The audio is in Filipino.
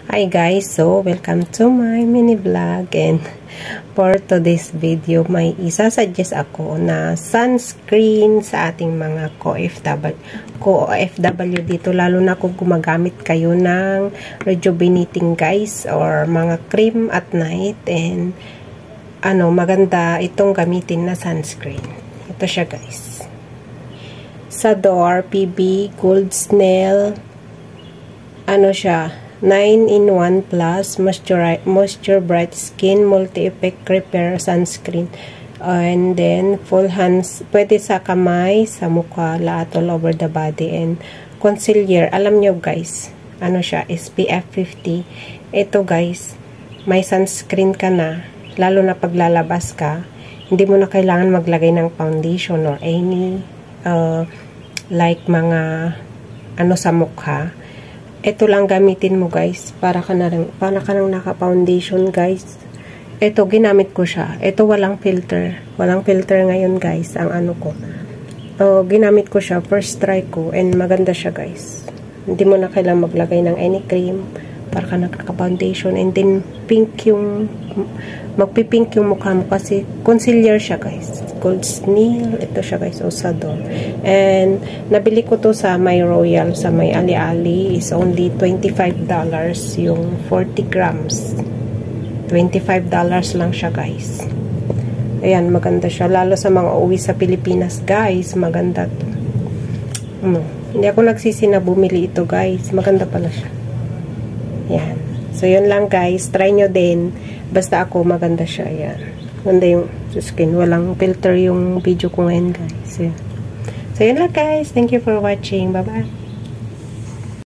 Hi guys, so welcome to my mini vlog, and for today's video may isasuggest ako na sunscreen sa ating mga co-OFW dito, lalo na kung gumagamit kayo ng rejuvenating guys or mga cream at night, and maganda itong gamitin na sunscreen. Ito siya guys, sa Door PB Gold Snail, siya 9-in-1 plus moisture bright skin multi-effect repair sunscreen, and then full hands, pwede sa kamay, sa mukha, lahat, all over the body, and concealer. Alam nyo guys, siya, SPF 50. Ito guys, may sunscreen ka na, lalo na paglalabas ka, hindi mo na kailangan maglagay ng foundation or any like mga sa mukha. Ito lang gamitin mo guys, para ka nang naka-foundation guys. Ito, ginamit ko siya. Ito, walang filter. Walang filter ngayon guys, ang ko. Ginamit ko siya, first try ko, and maganda siya guys. Hindi mo na kailangan maglagay ng any cream, para ka naka-foundation, and then magpipink yung mukha mo kasi concealer siya guys. Gold Snail, ito siya guys, sa Door. And nabili ko to sa My Royal, sa may Ali-Ali, is only $25 yung 40 grams. $25 lang siya guys. Ayan, maganda siya, lalo sa mga uwi sa Pilipinas guys, maganda to. Hindi ako nagsisi na bumili ito guys, maganda pala siya. Ayan. So, yun lang guys. Try nyo din. Basta ako, maganda siya. Ayan. Ganda yung skin. Walang filter yung video ko ngayon guys. Ayan. So, yun lang guys. Thank you for watching. Bye-bye.